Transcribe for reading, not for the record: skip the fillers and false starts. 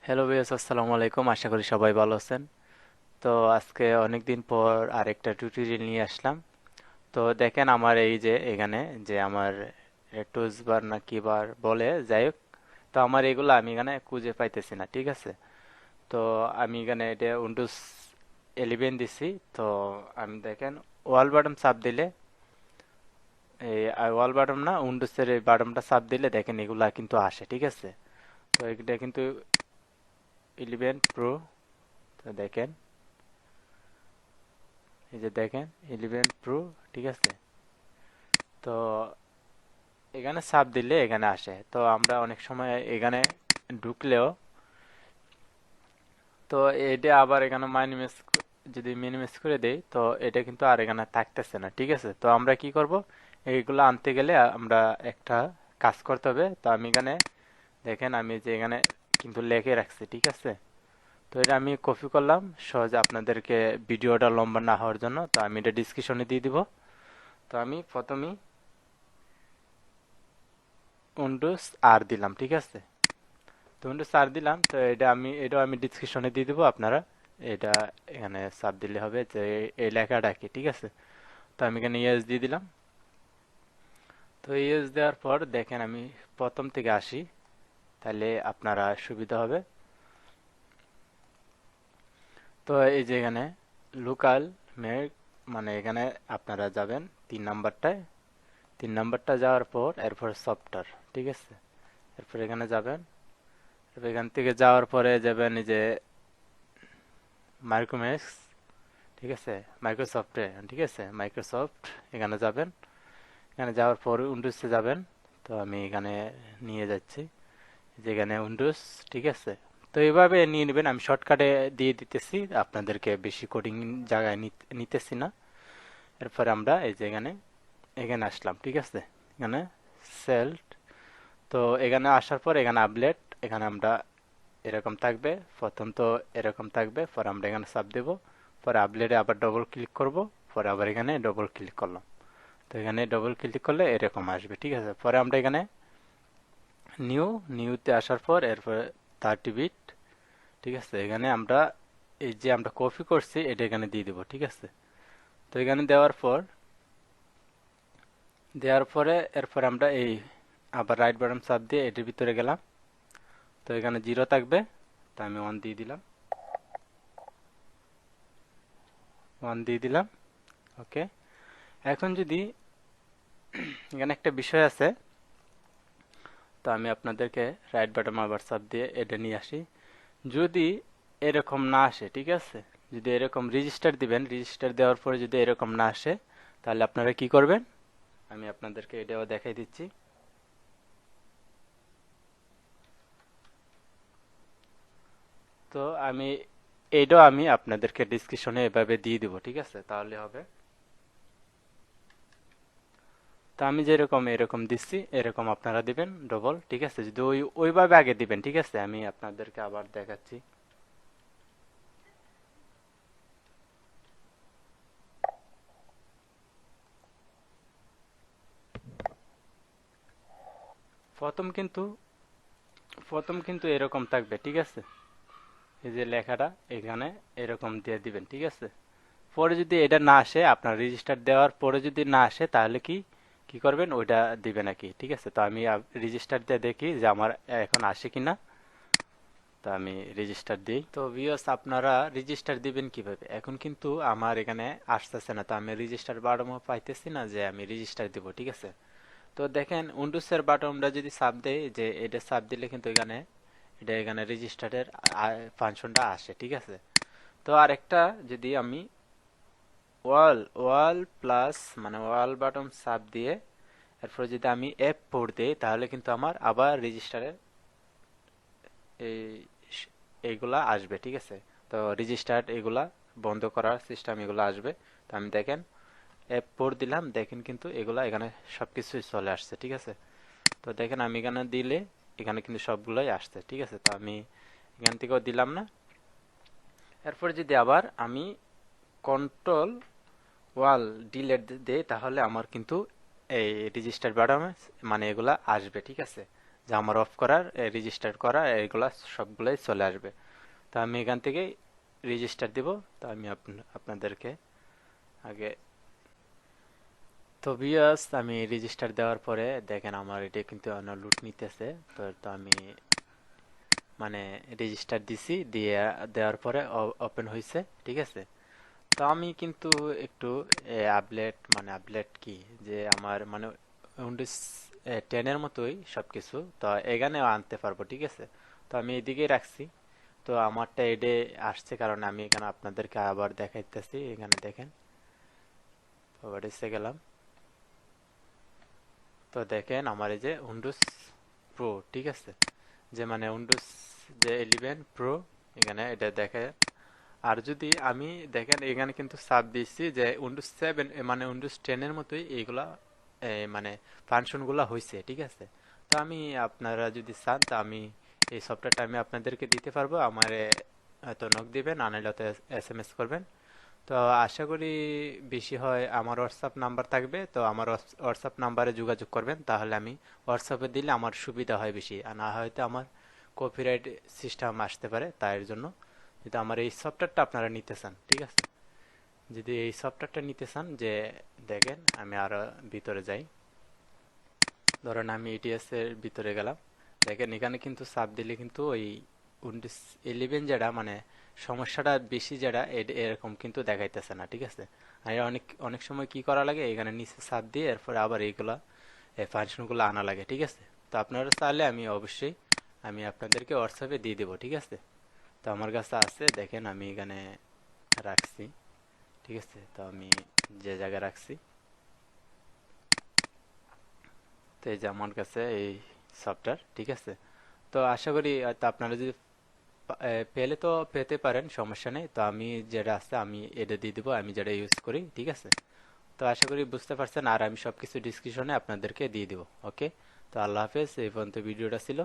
Hello viewers, আসসালামু আলাইকুম। আশা করি সবাই ভালো আছেন। তো আজকে অনেক দিন পর আরেকটা টিউটোরিয়াল নিয়ে আসলাম। তো দেখেন আমার এই যে এখানে যে আমার টুলস বার না কি বার বলে, যাই হোক। তো আমার এগুলো আমি এখানে খুঁজে পাইতেছি না, ঠিক আছে। তো আমি এখানে এটা উইন্ডোজ 11 দিছি। তো আমি দেখেন ওয়াল বাটন চাপ দিলে, এই ওয়াল বাটন না উইন্ডোজের এই বাটনটা চাপ দিলে দেখেন এগুলা কিন্তু আসে, ঠিক আছে। তো এটা কিন্তু 11 প্রো। তো দেখেন, এই যে দেখেন 11 প্রো, ঠিক আছে। তো এখানে চাপ দিলে এখানে আসে। তো আমরা অনেক সময় এখানে ঢুকলেও, তো এটা আবার এখানে মাইনিমাইজ, যদি মিনিমাইজ করে দেই তো এটা কিন্তু আর এখানে থাকতেছে না, ঠিক আছে। তো আমরা কি করব, এইগুলো আনতে গেলে আমরা একটা কাজ করতে হবে। তো আমি এখানে দেখেন আমি যে এখানে কিন্তু লিখে রাখছি, ঠিক আছে। তো এটা আমি কপি করলাম সহজে আপনাদেরকে ভিডিওটা লম্বা না হওয়ার জন্য। তো আমি এটা ডিসক্রিপশনে দিয়ে দিব। তো আমি প্রথমেই উইন্ডোজ আর দিলাম, ঠিক আছে। তো উইন্ডোজ আর দিলাম। তো এটা আমি ডিসক্রিপশনে দিয়ে দেবো, আপনারা এটা এখানে সাব দিলে হবে যে এই লেখাটা কি, ঠিক আছে। তো আমি এখানে ইয়েস দিয়ে দিলাম। তো ইয়েস দেওয়ার পর দেখেন আমি প্রথম থেকে আসি, তাহলে আপনারা সুবিধা হবে। তো এই যে এখানে লোকাল মেক, মানে এখানে আপনারা যাবেন 3 নাম্বারটায়। 3 নাম্বারটা যাওয়ার পর এরপর সফটওয়্যার, ঠিক আছে। এরপর এখানে যাবেন। এরপর এখান থেকে যাওয়ার পরে যাবেন এই যে মাইক্রোম্যাক্স, ঠিক আছে, মাইক্রোসফটে, ঠিক আছে, মাইক্রোসফট। এখানে যাবেন। এখানে যাওয়ার পর উইন্ডোজে যাবেন। তো আমি এখানে নিয়ে যাচ্ছি, যেখানে উইন্ডোজ, ঠিক আছে। তো এইভাবে নিয়ে নেবেন, আমি শর্টকাটে দিয়ে দিতেছি, আপনাদেরকে বেশি কোডিং জায়গায় নিতেছি না। এরপরে আমরা এই যে এখানে এখানে আসলাম, ঠিক আছে। এখানে সেল্ট। তো এখানে আসার পর এখানে আপডেট, এখানে আমরা এরকম থাকবে প্রথম, তো এরকম থাকবে। পরে আমরা এখানে সাব দেব। পরে আপডেটে আবার ডবল ক্লিক করব। পরে আবার এখানে ডবল ক্লিক করলাম। তো এখানে ডবল ক্লিক করলে এরকম আসবে, ঠিক আছে। পরে আমরা এখানে নিউতে আসার পর এরপরে 30 বিট, ঠিক আছে। এখানে আমরা এই যে আমরা কপি করছি এটা এখানে দিয়ে দেবো, ঠিক আছে। তো এখানে দেওয়ার পরে এরপর আমরা এই আবার রাইট বাটন চাপ দিয়ে এটির ভিতরে গেলাম। তো এখানে 0 থাকবে। তো আমি 1 দিয়ে দিলাম, 1 দিয়ে দিলাম। ওকে। এখন যদি এখানে একটা বিষয় আছে, তো আমি আপনাদেরকে রাইট বাটন আবার চাপ দিয়ে এটা নিয়ে আসি। যদি এরকম না আসে, ঠিক আছে, যদি এরকম রেজিস্টার দিবেন, রেজিস্টার দেওয়ার পরে যদি এরকম না আসে, তাহলে আপনারা কি করবেন, আমি আপনাদেরকে এটাও দেখাই দিচ্ছি। তো আমি এটাও আমি আপনাদেরকে ডিসক্রিপশনে এভাবে দিয়ে দিব, ঠিক আছে, তাহলে হবে। তো আমি যেরকম এরকম দিচ্ছি এরকম আপনারা দিবেন ডবল, ঠিক আছে। যদি ওইভাবে আগে দিবেন, ঠিক আছে, আমি আপনাদেরকে আবার দেখাচ্ছি। প্রথম কিন্তু প্রথম কিন্তু এরকম থাকবে, ঠিক আছে। এই যে লেখাটা এখানে এরকম দিয়ে দিবেন, ঠিক আছে। পরে যদি এটা না আসে, আপনার রেজিস্টার দেওয়ার পরে যদি না আসে, তাহলে কি কি করবেন, ওইটা দিবে নাকি, ঠিক আছে। তো আমি রেজিস্টার দিয়ে দেখি যে আমার এখন আসে কিনা। তো আমি রেজিস্টার দিই। তো ভিউয়ার্স, আপনারা রেজিস্টার দিবেন কিভাবে, এখন কিন্তু আমার এখানে আসতেছে না। তো আমি রেজিস্টার বাটনও পাইতেছি না যে আমি রেজিস্টার দিব, ঠিক আছে। তো দেখেন উইন্ডোজের বাটনটা যদি চাপ দেই, যে এটা চাপ দিলে কিন্তু এখানে এটা এখানে রেজিস্টারের ফাংশনটা আসে, ঠিক আছে। তো আরেকটা, যদি আমি ওয়াল প্লাস মানে ওয়াল বাটন চাপ দিয়ে এরপর যদি আমি F4 দিই, তাহলে কিন্তু আমার আবার রেজিস্টারে এই এইগুলা আসবে, ঠিক আছে। তো রেজিস্টার এগুলা বন্ধ করার সিস্টেম এগুলো আসবে। তো আমি দেখেন F4 দিলাম, দেখেন কিন্তু এগুলা এখানে সবকিছুই চলে আসছে, ঠিক আছে। তো দেখেন আমি এখানে দিলে এখানে কিন্তু সবগুলোই আসছে, ঠিক আছে। তো আমি এখান থেকেও দিলাম না। এরপর যদি আবার আমি কন্ট্রোল ওয়াল ডিলেট দেই, তাহলে আমার কিন্তু এই রেজিস্টার বাটনে মানে এগুলা আসবে, ঠিক আছে। যে আমার অফ করার রেজিস্টার করা এগুলা সবগুলোই চলে আসবে। তো আমি এখান থেকে রেজিস্টার দিব। তো আমি আপনাদেরকে আগে, তো ভিউয়ার্স আমি রেজিস্টার দেওয়ার পরে দেখেন আমার এটা কিন্তু লুট নিতেছে। তো আমি মানে রেজিস্টার দিছি, দিয়ে দেওয়ার পরে ওপেন হয়েছে, ঠিক আছে। তো আমি কিন্তু একটু আপডেট মানে আপডেট কি যে আমার মানে উইন্ডোজ 10-এর মতোই সবকিছু তো এখানেও আনতে পারবো, ঠিক আছে। তো আমি এদিকেই রাখছি। তো আমারটা এডে আসছে কারণ আমি এখানে আপনাদেরকে আবার দেখাইতেছি। এখানে দেখেন প্রপার্টিসে গেলাম। তো দেখেন আমার এই যে উইন্ডোজ প্রো, ঠিক আছে, যে মানে উইন্ডোজ যে 11 প্রো এখানে এটা দেখে। আর যদি আমি দেখেন এখানে কিন্তু সাব দিচ্ছি যে উইন্ডোজ 7 মানে উইন্ডোজ 10-এর মতোই এইগুলা মানে ফাংশনগুলা হয়েছে, ঠিক আছে। তো আমি আপনারা যদি চান তো আমি এই সফটওয়্যারটা আমি আপনাদেরকে দিতে পারবো। আমার হয়তো নক দিবেন, আনাইলে হয়তো SMS করবেন। তো আশা করি বেশি হয় আমার হোয়াটসঅ্যাপ নাম্বার থাকবে, তো আমার হোয়াটসঅ্যাপ নাম্বারে যোগাযোগ করবেন, তাহলে আমি হোয়াটসঅ্যাপে দিলে আমার সুবিধা হয় বেশি। আর না হয়তো আমার কপিরাইট সিস্টেম আসতে পারে, তাই এর জন্য যদি আমার এই সফটওয়্যারটা আপনারা নিতে চান, ঠিক আছে, যদি এই সফটওয়্যারটা নিতে চান, যে দেখেন আমি আরো ভিতরে যাই। ধরেন আমি ETS এর ভিতরে গেলাম। দেখেন এখানে কিন্তু চাপ দিলে কিন্তু ওই উইন্ডোজ 11 যেটা মানে সমস্যাটা বেশি যেটা এরকম কিন্তু দেখাইতেছে না, ঠিক আছে। আর অনেক অনেক সময় কি করা লাগে, এখানে নিচে চাপ দিয়ে এরপরে আবার এইগুলা এই ফাংশনগুলো আনা লাগে, ঠিক আছে। তো আপনারা চাইলে আমি অবশ্যই আমি আপনাদেরকে হোয়াটসঅ্যাপে দিয়ে দেবো, ঠিক আছে। তো আমার কাছে আছে, দেখেন আমি এখানে রাখছি, ঠিক আছে। তো আমি যে জায়গায় রাখছি, তো এই যে আমার কাছে এই সফটওয়্যার, ঠিক আছে। তো আশা করি হয়তো আপনারা যদি পেলে তো পেতে পারেন, সমস্যা নেই। তো আমি যেটা আছে আমি এটা দিয়ে দেবো, আমি যেটা ইউজ করি, ঠিক আছে। তো আশা করি বুঝতে পারছেন, আর আমি সবকিছু ডিসক্রিপশনে আপনাদেরকে দিয়ে দেবো। ওকে, তো আল্লাহ হাফেজ। এই পর্যন্ত ভিডিওটা ছিল।